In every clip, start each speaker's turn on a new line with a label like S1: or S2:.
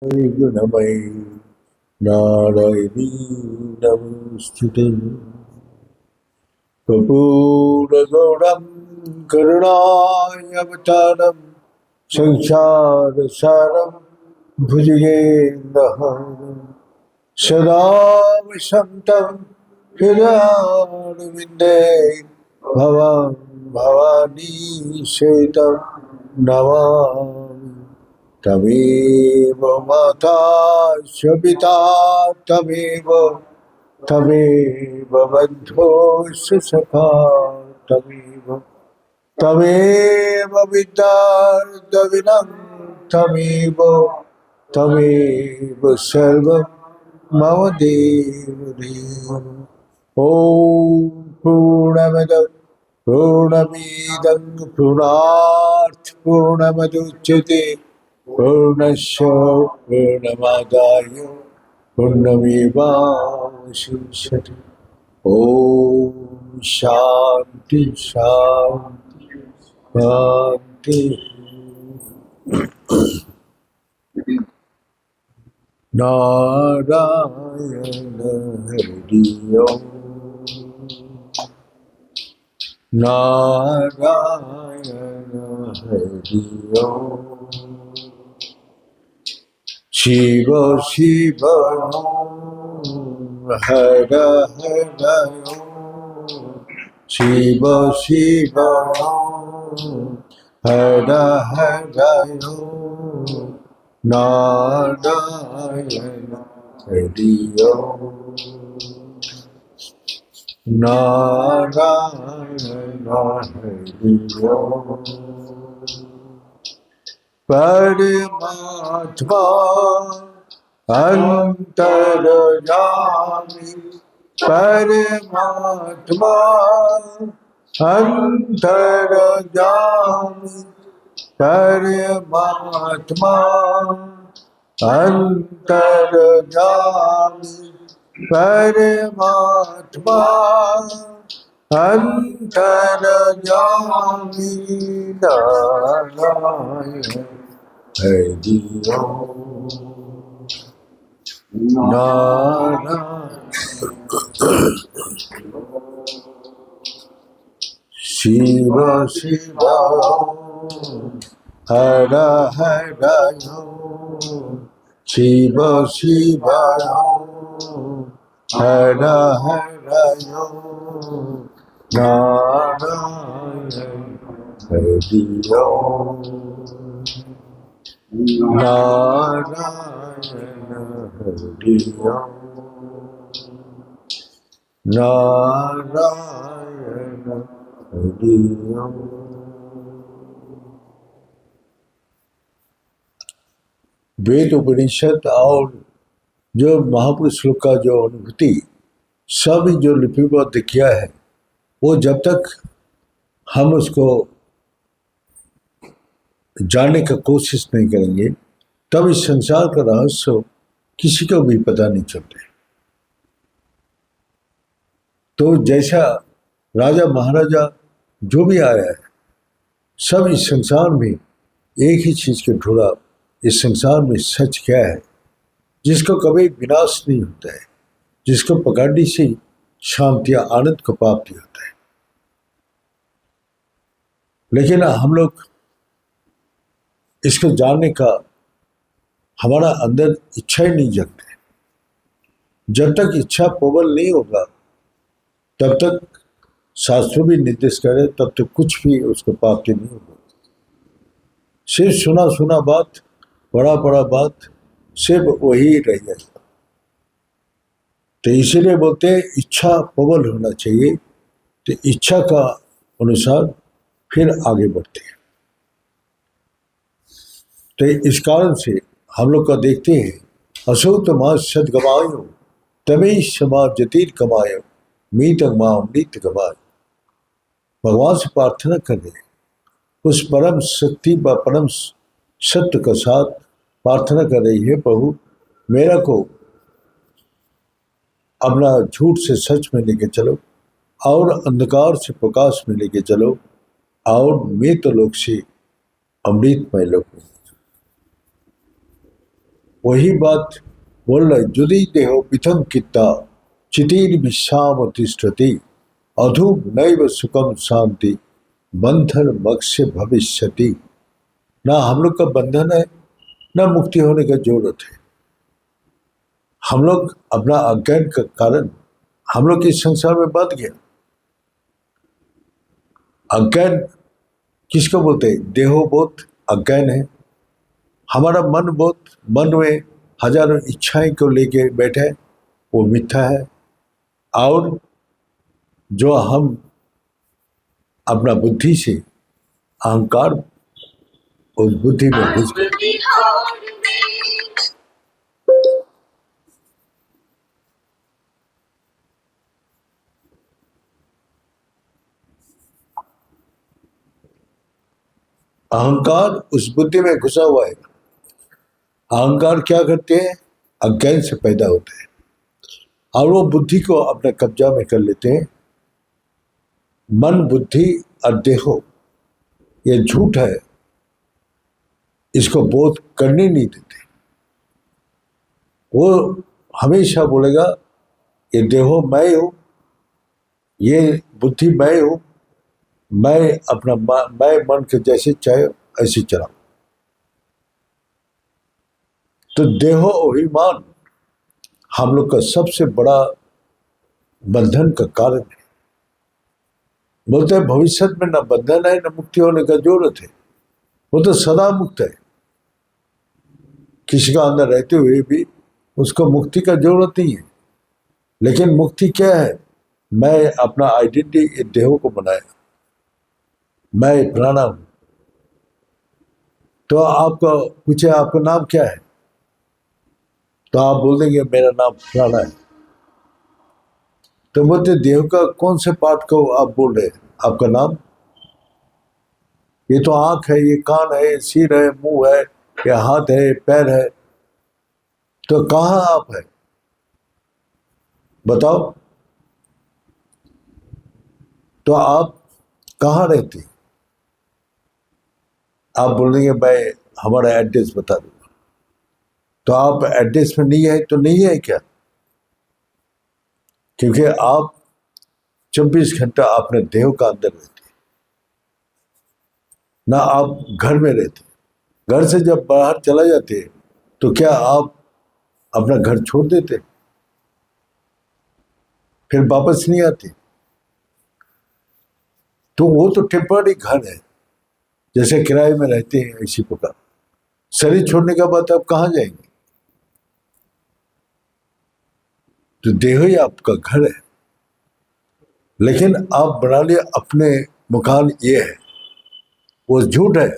S1: गुणमयी नारायणी नमोस्तुते। कर्पूरगौरं करुणावतारं संसारसारं भुजगेन्द्रहारं सदा वसन्तं हृदयारविन्दे भवां भवानी सेतं नमामि। तमेव माता च पिता तमेव बन्धुश्च सखा तमेव विद्यार्थिनं तमेव सर्वं मम देवदेव। ॐ पूर्णमद पूर्णमिदं पूर्णात् पूर्णमुदच्यते पूर्णस्य पूर्णमादाय पूर्णमेवावशिष्यते। ॐ शान्ति शान्ति शान्ति। नारायण हरि ओम नारायण हरि ओम। शिव शिव हर हर ओम। शिव शिव हर हर ओम। नारायण हरि ओम नारायण हरि ओम। परमात्मा अंतर्यामी परमात्मा अंतर्यामी परमात्मा अंतर्यामी परमात्मा अंतर्यामी नारायण हरि ओम नारायण। शिव शिव हर हर ओम। शिव शिव हर हर ओम। नारायण हरि ओम नारायण हरि ओम नारायण हरि ओम। वेद उपनिषद और जो महापुरुष लोग का जो अनुभूति सभी जो लिपिबद्ध किया है, वो जब तक हम उसको जानने का कोशिश नहीं करेंगे तब इस संसार का रहस्य किसी को भी पता नहीं चलता। तो जैसा राजा महाराजा जो भी आया है, सब इस संसार में एक ही चीज को ढूंढा, इस संसार में सच क्या है जिसको कभी विनाश नहीं होता है, जिसको पकड़ने से शांति या आनंद को प्राप्ति होता है। लेकिन हम लोग इसको जानने का हमारा अंदर इच्छा ही नहीं जगती। जब तक इच्छा प्रबल नहीं होगा तब तक शास्त्र भी निर्देश करे, तब तक कुछ भी उसको प्राप्ति नहीं होगा। सिर्फ सुना सुना बात, बड़ा बड़ा बात सिर्फ वही रह जाएगा। तो इसीलिए बोलते हैं इच्छा प्रबल होना चाहिए, तो इच्छा का अनुसार फिर आगे बढ़ते हैं। तो इस कारण से हम लोग का देखते हैं असौत मास सदगमायो तमें समाज जतीर कमायो मीत अमृत गवाय। भगवान से प्रार्थना कर रहे हैं, उस परम शक्ति व परम सत्य के साथ प्रार्थना कर रही है, प्रभु मेरा को अपना झूठ से सच में लेके चलो और अंधकार से प्रकाश में लेके चलो और मृत लोक से अमृतमय लोक में। वही बात बोल रहे, यदि देहो पृथम कित्ता चितिर विश्राम तिष्ठति अधूम नैव सुखम शांति बंधन मक्ष्य भविष्यति। ना हम लोग का बंधन है, ना मुक्ति होने का जरूरत है। हम लोग अपना अज्ञान के कारण हम लोग इस संसार में बंध गया। अज्ञान किसको बोलते हैं? देहो बहुत अज्ञान है। हमारा मन बहुत, मन में हजारों इच्छाएं को लेके बैठे, वो मिथ्या है। और जो हम अपना बुद्धि से अहंकार, उस बुद्धि में घुस गए। अहंकार उस बुद्धि में घुसा हुआ है। अहंकार क्या करते हैं? अज्ञान से पैदा होते हैं और वो बुद्धि को अपने कब्जा में कर लेते हैं। मन, बुद्धि और देहो ये झूठ है, इसको बोध करने नहीं देते। वो हमेशा बोलेगा ये देहो मैं हूं, ये बुद्धि मैं हूं, मैं अपना मैं मन के जैसे चाहे ऐसे चला। तो देहो अभिमान हम लोग का सबसे बड़ा बंधन का कारण है। बोलते हैं भविष्य में न बंधन है न मुक्ति होने का जरूरत है, वो तो सदा मुक्त है। किसी का अंदर रहते हुए भी उसको मुक्ति का जरूरत नहीं है। लेकिन मुक्ति क्या है? मैं अपना आइडेंटिटी देह को बनाया, मैं प्राणा हूं। तो आपको पूछे आपका नाम क्या है, तो आप बोल देंगे मेरा नाम प्राणा है। तो बोलते देह का कौन से पार्ट को आप बोल रहे हैं आपका नाम? ये तो आंख है, ये कान है, ये सिर है, मुंह है, ये हाथ है, पैर है। तो कहाँ आप है बताओ? तो आप कहाँ रहते? आप बोलेंगे मैं हमारा एड्रेस बता दूंगा। तो आप एड्रेस में नहीं है तो नहीं है क्या? क्योंकि आप 24 घंटा अपने देह का अंदर रहते, ना आप घर में रहते। घर से जब बाहर चला जाते तो क्या आप अपना घर छोड़ देते? फिर वापस नहीं आते। तो वो तो टेम्पररी घर है, जैसे किराए में रहते हैं इसी प्रकार। शरीर छोड़ने के बाद आप कहाँ जाएंगे? तो देह ही आपका घर है। लेकिन आप बना लिया अपने मकान ये है, वो झूठ है।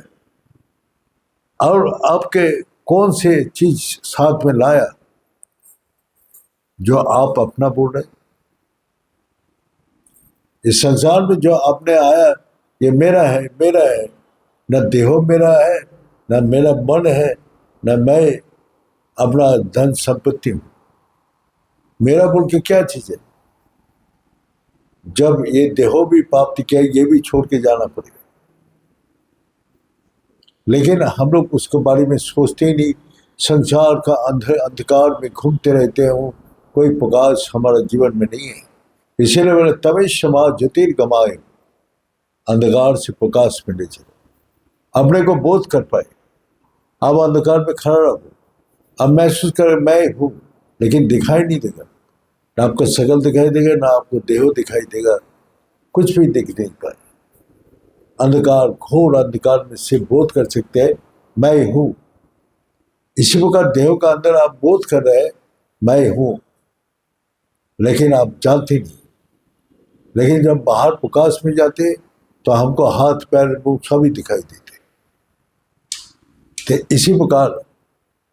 S1: और आपके कौन से चीज साथ में लाया जो आप अपना बोल रहे? इस संसार में जो आपने आया ये मेरा है, मेरा है। न देहो मेरा है, न मेरा मन है, न मैं अपना धन संपत्ति हूं। मेरा बोल के क्या चीज है? जब ये देहो भी प्राप्ति किया, ये भी छोड़ के जाना पड़ेगा। लेकिन हम लोग उसके बारे में सोचते ही नहीं। संसार का अंधकार में घूमते रहते हो, कोई प्रकाश हमारा जीवन में नहीं है। इसीलिए बोले तवे समाज ज्योतिर्गमाए, अंधकार से प्रकाश में ले चलो। अपने को बोध कर पाए। अब अंधकार में खड़ा रहो, अब महसूस करें मैं हूं, लेकिन दिखाई नहीं देगा। ना आपको शकल दिखाई देगा, ना आपको देहो दिखाई देगा, कुछ भी दिख नहीं पाए। अंधकार, घोर अंधकार में से बोध कर सकते हैं मैं हूं। इसी प्रकार देह का अंदर आप बोध कर रहे हैं मैं हूं, लेकिन आप जानते नहीं। लेकिन जब बाहर प्रकाश में जाते तो हमको हाथ पैर मुंह सभी दिखाई देते। तो इसी प्रकार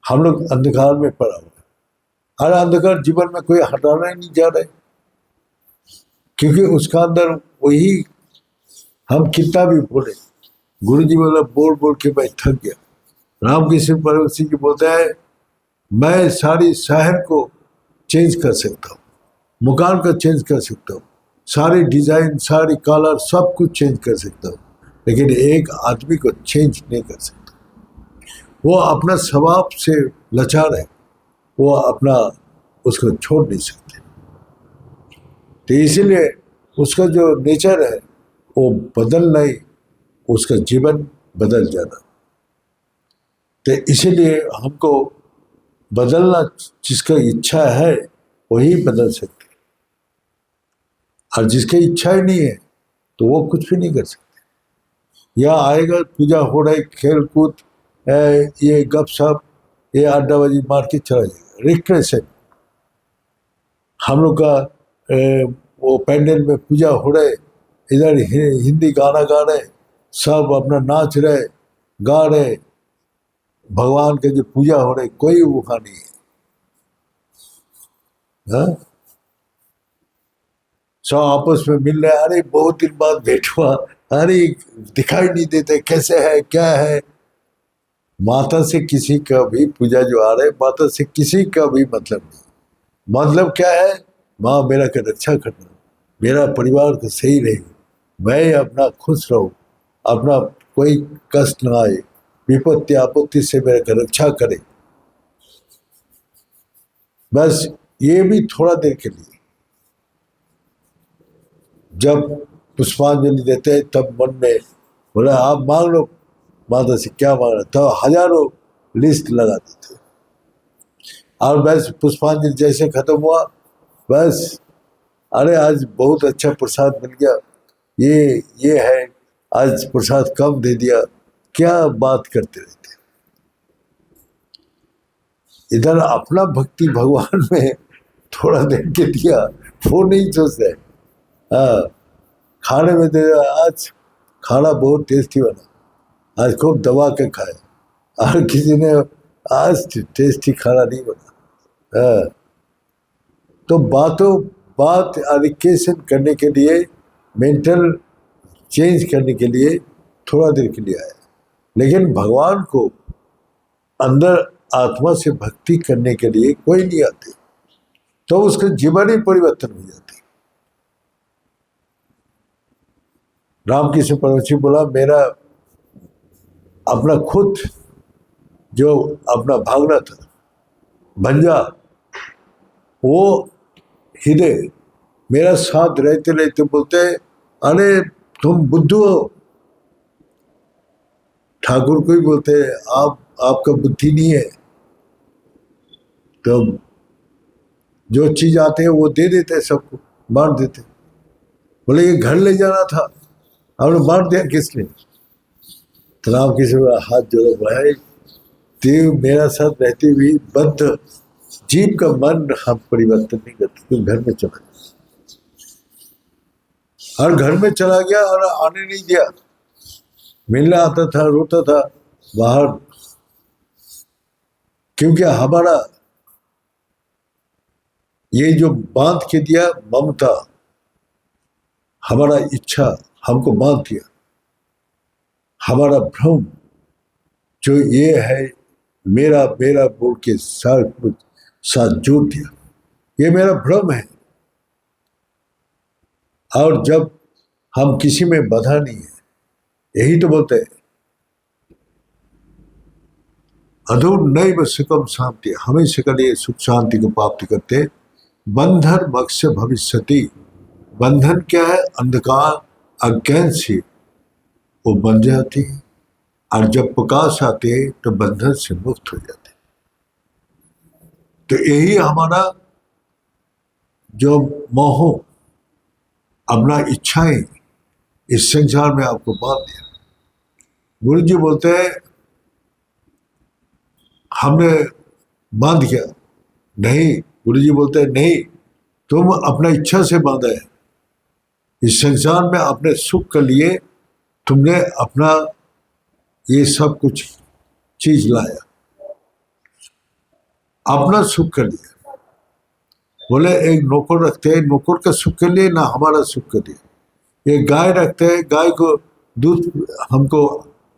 S1: हम लोग अंधकार में पड़ा हुआ है। और अंधकार जीवन में कोई हटाना ही नहीं जा रहे, क्योंकि उसका अंदर वही हम कितना भी बोले। गुरु जी बोला बोल बोल के मैं थक गया। रामकृष्ण परमहंस जी बोलता है मैं सारी शहर को चेंज कर सकता हूँ, मकान का चेंज कर सकता हूँ, सारी डिजाइन, सारी कलर, सब कुछ चेंज कर सकता हूँ, लेकिन एक आदमी को चेंज नहीं कर सकता। वो अपना स्वभाव से लाचार है, वो अपना उसको छोड़ नहीं सकते। तो इसीलिए उसका जो नेचर है वो बदल नहीं, उसका जीवन बदल जाना। तो इसीलिए हमको बदलना, जिसका इच्छा है वही बदल सकते, और जिसकी इच्छा ही नहीं है तो वो कुछ भी नहीं कर सकते। यहाँ आएगा, पूजा हो रही, खेल कूद, ये गप सप, ये अड्डाबाजी मार के चला जाएगा। रिक्रेशन, हम लोग का वो पैंडल में पूजा हो रहे, इधर हिंदी गाना गा रहे, सब अपना नाच रहे, गा रहे, भगवान के जो पूजा हो रही, कोई वहां नहीं है। हाँ? सब आपस में मिल रहे, अरे बहुत दिन बाद भेंट हुआ, अरे दिखाई नहीं देते, कैसे है, क्या है। माता से किसी का भी पूजा जो आ रहा है, माता से किसी का भी मतलब नहीं। मतलब क्या है, माँ मेरा का रक्षा करना, मेरा परिवार को सही रहे, मैं अपना खुश रहूं, अपना कोई कष्ट ना आए, विपत्ति आपत्ति से मेरा का रक्षा करे। बस ये भी थोड़ा देर के लिए। जब पुष्पांजलि देते हैं तब मन में बोला आप मांग लो माता से, क्या मांग रहे, तो हजारों लिस्ट लगा देते। और बस पुष्पांजलि जैसे खत्म हुआ, बस अरे आज बहुत अच्छा प्रसाद मिल गया, ये है, आज प्रसाद कम दे दिया, क्या बात करते रहते। इधर अपना भक्ति भगवान में थोड़ा देर के दिया, वो नहीं सोचते। हाँ, खाने में दे, आज खाना बहुत टेस्टी बना, आज खूब दबा के खाए, और किसी ने आज टेस्टी खाना नहीं बना। हाँ, तो बात एडिकेशन करने के लिए, मेंटल चेंज करने के लिए थोड़ा देर के लिए आया, लेकिन भगवान को अंदर आत्मा से भक्ति करने के लिए कोई नहीं आते, तो उसका जीवन ही परिवर्तन हो जाते। रामकृष्ण परमहंस बोला, मेरा अपना खुद जो अपना भागना था भंजा, वो हृदय मेरा साथ रहते रहते बोलते, अरे तुम बुद्धू हो। ठाकुर को ही बोलते, आपका बुद्धि नहीं है। तो जो चीज आते हैं वो दे देते, सबको बांट देते। बोले ये घर ले जाना था, हमने बांट दिया किसने। तो राम किसी हाथ जोड़ो, भाई देव मेरा साथ रहते हुए बद्ध जीव का मन हम परिवर्तन नहीं करते, तुम घर में चला गया। हर घर में चला गया और आने नहीं दिया, मिलने आता था, रोता था बाहर, क्योंकि हमारा ये जो बांध के दिया ममता, हमारा इच्छा हमको बांध दिया, हमारा भ्रम जो ये है मेरा मेरा बोल के साथ जोड़ दिया, ये मेरा भ्रम है। और जब हम किसी में बाधा नहीं है, यही तो बोलते हैं अधूर नैव सुखम शांति, हमेशा के लिए सुख शांति को प्राप्त करते। बंधन मोक्ष भविष्यति, बंधन क्या है, अंधकार अज्ञान से वो बन जाती है, और जब प्रकाश आते हैं तो बंधन से मुक्त हो जाते। तो यही हमारा जो मोह, अपना इच्छाएं इस संसार में आपको बांध दिया। गुरु जी बोलते हैं हमने बांध किया, नहीं, गुरु जी बोलते हैं नहीं, तुम अपना इच्छा से बांधा है। इस संसार में अपने सुख के लिए तुमने अपना ये सब कुछ चीज लाया, अपना सुख के लिए। बोले एक नौकर रखते हैं, नौकर का सुख के लिए, ना हमारा सुख के लिए। एक गाय रखते हैं, गाय को दूध हमको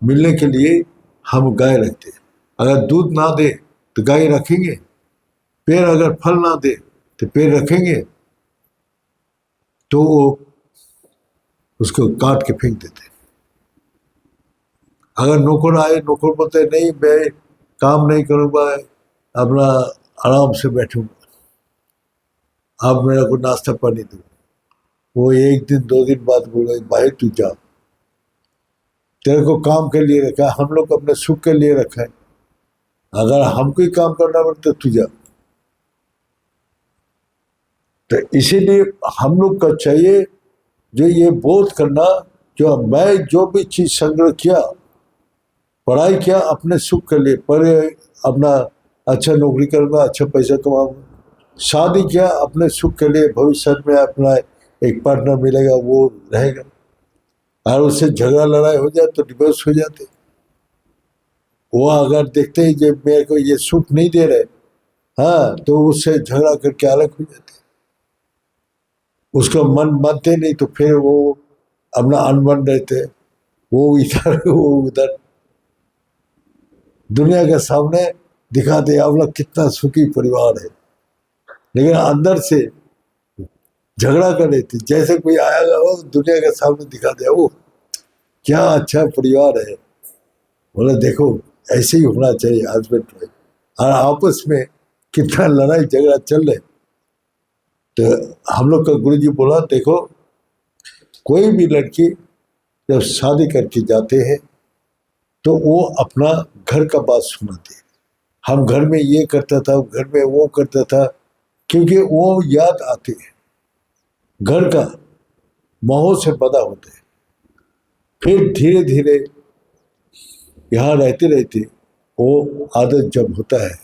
S1: मिलने के लिए हम गाय रखते हैं। अगर दूध ना दे तो गाय रखेंगे, पेड़ अगर फल ना दे तो पेड़ रखेंगे, तो वो उसको काट के फेंक देते। अगर नौकर आए, नौकर बोलते नहीं मैं काम नहीं करूँगा, अपना आराम से बैठूंगा, आप मेरे को नाश्ता पानी दो। वो एक दिन 2 दिन बाद बोले भाई तू जा, तेरे को काम के लिए रखा है, हम लोग अपने सुख के लिए रखा है, अगर हमको ही काम करना पड़ता तू जा। तो इसीलिए हम लोग का चाहिए जो ये बोध करना, जो मैं जो भी चीज संग्रह किया, पढ़ाई किया अपने सुख के लिए, पढ़े अपना अच्छा नौकरी करूंगा, अच्छा पैसा कमाऊंगा, शादी किया अपने सुख के लिए, भविष्य में अपना एक पार्टनर मिलेगा वो रहेगा, और उससे झगड़ा लड़ाई हो जाए तो डिवोर्स हो जाते। वो अगर देखते ही जब मेरे को ये सुख नहीं दे रहे, हाँ, तो उससे झगड़ा करके अलग हो जाते, उसका मन मानते नहीं, तो फिर वो अपना अनबन रहते, वो इधर वो उधर, दुनिया के सामने दिखाते आप लोग कितना सुखी परिवार है, लेकिन अंदर से झगड़ा कर लेते। जैसे कोई आया हो दुनिया के सामने दिखा दे, वो क्या अच्छा परिवार है, बोले देखो ऐसे ही होना चाहिए हस्बैंड वाइफ, और आपस में कितना लड़ाई झगड़ा चल रहे। तो हम लोग का गुरुजी बोला देखो, कोई भी लड़की जब शादी करके जाते हैं तो वो अपना घर का बात सुनाते हैं, हम घर में ये करता था, घर में वो करता था, क्योंकि वो याद आते हैं, घर का माहौल से पैदा होते हैं। फिर धीरे धीरे यहाँ रहते रहते वो आदत जब होता है,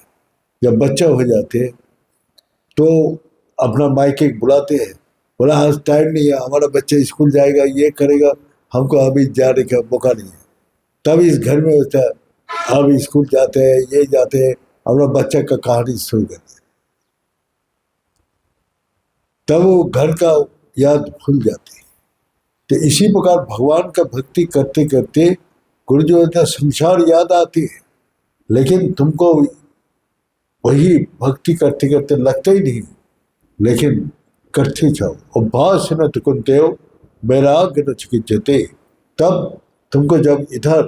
S1: जब बच्चा हो जाते हैं तो अपना मायके बुलाते हैं, बोला आज टाइम नहीं है, हमारा बच्चा स्कूल जाएगा, ये करेगा, हमको अभी जाने का मौका नहीं है। तब इस घर में होता है, अब स्कूल जाते हैं, ये जाते हैं, अपना बच्चा का कहानी शुरू करते हैं, तब वो घर का याद भूल जाती है। तो इसी प्रकार भगवान का भक्ति करते करते गुरु जो होता है संसार याद आती है, लेकिन तुमको वही भक्ति करते करते लगता ही नहीं, लेकिन करते जाओ, अभ्यास न तो देव वैराग्य न चिकित्सते, तब तुमको जब इधर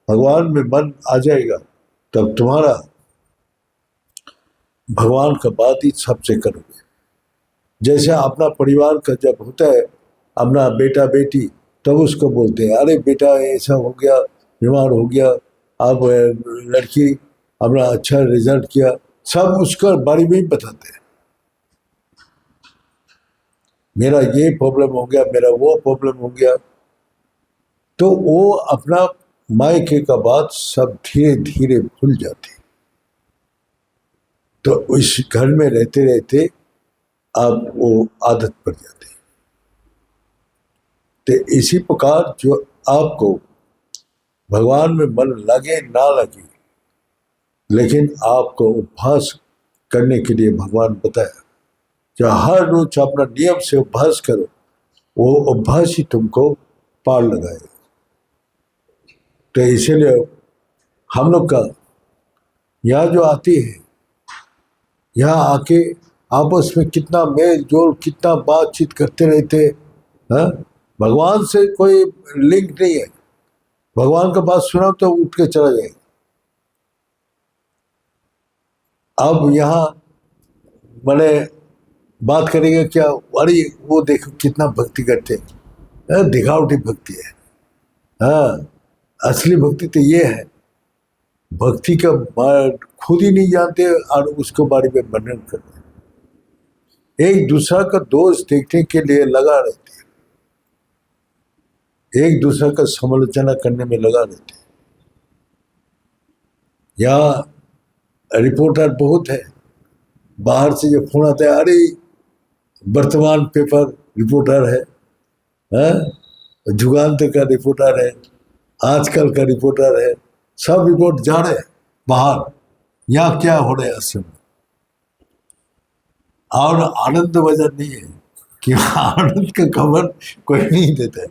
S1: भगवान में मन आ जाएगा, तब तुम्हारा भगवान का बात ही सबसे करोगे। जैसे अपना परिवार का जब होता है, अपना बेटा बेटी, तब उसको बोलते हैं अरे बेटा ऐसा हो गया, बीमार हो गया, अब लड़की अपना अच्छा रिजल्ट किया, सब उसका बारे में ही बताते हैं, मेरा ये प्रॉब्लम हो गया, मेरा वो प्रॉब्लम हो गया। तो वो अपना मायके का बात सब धीरे धीरे भूल जाते। तो इस घर में रहते रहते आप वो आदत पड़ जाती है। तो इसी प्रकार जो आपको भगवान में मन लगे ना लगे, लेकिन आपको अभ्यास करने के लिए भगवान बताया, जो हर रोज अपना नियम से अभ्यास करो, वो अभ्यास ही तुमको पार लगाएगा। तो इसीलिए हम लोग का यहाँ जो आती है, यहाँ आके आपस में कितना मेल जोल, कितना बातचीत करते रहते हैं, भगवान से कोई लिंक नहीं है, भगवान का बात सुना तो उठ के चला जाएगा। अब यहाँ मैंने बात करेंगे क्या, अरे वो देखो कितना भक्ति करते हैं, दिखावटी भक्ति है। हाँ, असली भक्ति तो ये है, भक्ति का खुद ही नहीं जानते और उसके बारे में वर्णन करते हैं, एक दूसरा का दोष देखने के लिए लगा रहते हैं, एक दूसरे का समालोचना करने में लगा रहते हैं। यहाँ रिपोर्टर बहुत है, बाहर से जो फोन आता है, अरे वर्तमान पेपर रिपोर्टर है, जुगांत का रिपोर्टर है, आजकल का रिपोर्टर है, सब रिपोर्ट जा रहे हैं बाहर, यहाँ क्या हो रहा है असल में। और आनंद वजह नहीं है कि आनंद का खबर कोई नहीं देता है,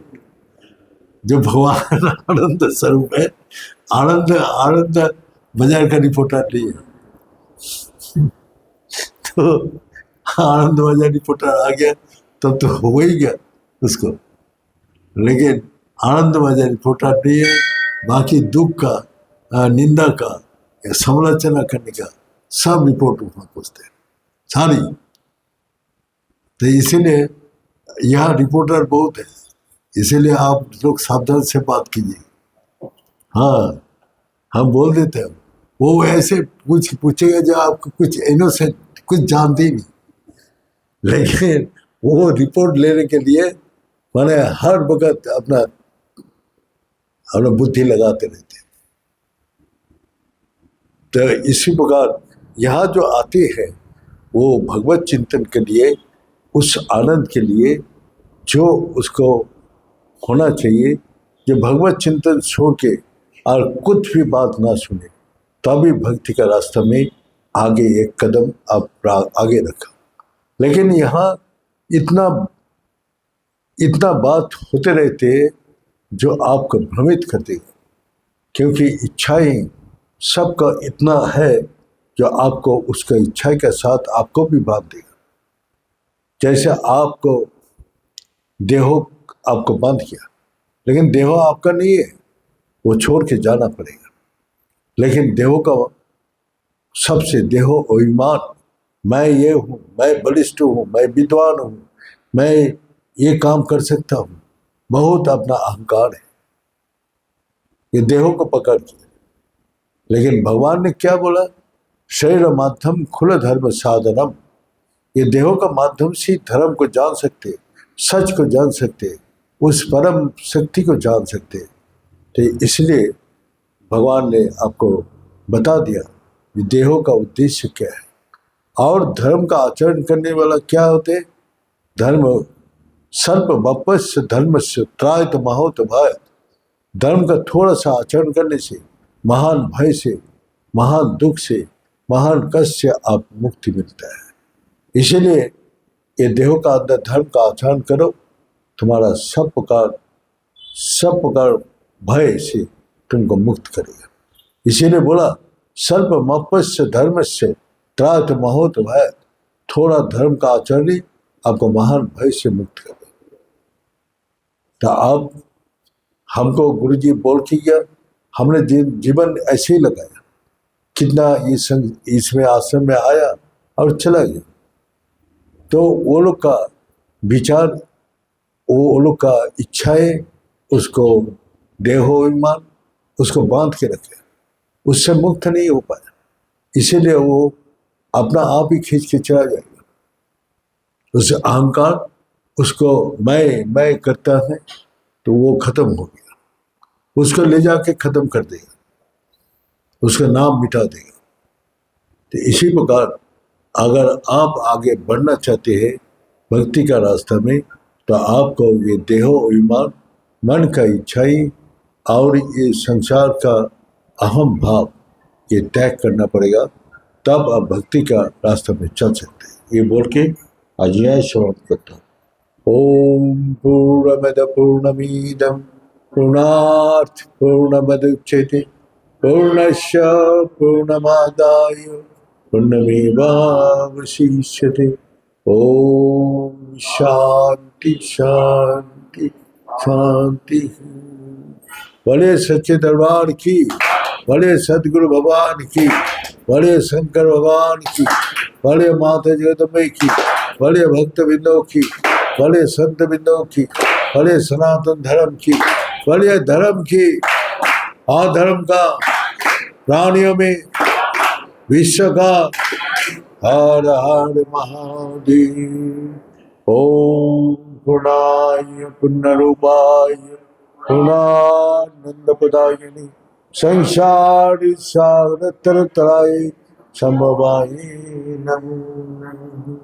S1: जो भगवान आनंद स्वरूप है, आनंद आनंद बाजार का रिपोर्टर नहीं है। तो आनंद बाजार रिपोर्टर आ गया तब तो हो ही गया उसको, लेकिन आनंद बाजार रिपोर्टर नहीं है, बाकी दुख का, निंदा का, या समालोचना करने का सब रिपोर्ट वहां पहुंचते हैं सारी। तो इसीलिए यहाँ रिपोर्टर बहुत है, इसीलिए आप लोग सावधान से बात कीजिए। हाँ, हम बोल देते हैं, वो ऐसे पूछेगा जो आपको कुछ इनोसेंट कुछ जानते ही नहीं, लेकिन वो रिपोर्ट लेने के लिए माने हर वक्त अपना अपना बुद्धि लगाते रहते हैं। तो इसी प्रकार यहाँ जो आते हैं वो भगवत चिंतन के लिए, उस आनंद के लिए जो उसको होना चाहिए, जो भगवत चिंतन छोड़ के और कुछ भी बात ना सुने, तभी भक्ति का रास्ता में आगे एक कदम आप आगे रखा। लेकिन यहाँ इतना इतना बात होते रहते जो आपको भ्रमित कर देगा, क्योंकि इच्छाएं सबका इतना है जो आपको उसका इच्छा के साथ आपको भी बांध देगा। जैसे आपको देहो आपको बांध किया, लेकिन देहो आपका नहीं है, वो छोड़ के जाना पड़ेगा। लेकिन देहो का सबसे देहो अभिमान, मैं ये हूँ, मैं बलिष्ठ हूँ, मैं विद्वान हूँ, मैं ये काम कर सकता हूँ, बहुत अपना अहंकार है, ये देहो को पकड़ के। लेकिन भगवान ने क्या बोला, शरीर माध्यम खुल धर्म साधनम, ये देहो का माध्यम से धर्म को जान सकते, सच को जान सकते, उस परम शक्ति को जान सकते। तो इसलिए भगवान ने आपको बता दिया कि देहो का उद्देश्य क्या है और धर्म का आचरण करने वाला क्या होते। धर्म सर्प बपस्य धर्म से त्रायत महोत भय, धर्म का थोड़ा सा आचरण करने से, महान भय से, महान दुख से, महान कष्ट से आप मुक्ति मिलता है। इसीलिए ये देह का अंदर धर्म का आचरण करो, तुम्हारा सब प्रकार भय से तुमको मुक्त करेगा। इसीलिए बोला सर्प मपस्य धर्म से त्रात महोत भय, थोड़ा धर्म का आचरण ही आपको महान भय से मुक्त करेगा। तो अब हमको गुरुजी बोल के गया, हमने जीवन ऐसे ही लगाया, कितना इसमें आश्रम में आया और चला गया। तो वो लोग का विचार, वो लोग का इच्छाएं उसको देहोभिमान उसको बांध के रखे, उससे मुक्त नहीं हो पाया। इसीलिए वो अपना आप ही खींच के चला जाएगा। उस अहंकार उसको मैं करता है तो वो खत्म हो गया, उसको ले जाके खत्म कर देगा, उसका नाम मिटा देगा। तो इसी प्रकार अगर आप आगे बढ़ना चाहते हैं भक्ति का रास्ता में, तो आपको ये देहो अभिमान, मन का इच्छाई और ये संसार का अहम भाव ये त्याग करना पड़ेगा, तब आप भक्ति का रास्ता में चल सकते हैं। ये बोल के आज यह समाप्त करता हूँ। ओम पूर्णमद पूर्णमीदं पूर्णात् पूर्णमुदच्यते पूर्णस्य पूर्णमादाय पूर्णमेवावशिष्यते। ओम शांति शांति शांति। बड़े सच्चे दरबार की, बड़े सदगुरु भगवान की, बड़े शंकर भगवान की, बड़े माता जगदम्बे की, बड़े भक्त बिंदों की, बड़े संत बिंदों की, बड़े सनातन धर्म की, बड़े धर्म की, अधर्म का, प्राणियों में, विश्व का। हर हर महादेव। ओम पूर्णाय पुण्यरूपाय पूर्णानंद प्रदायिने संसार सागर तरतराय संभवाय नमो।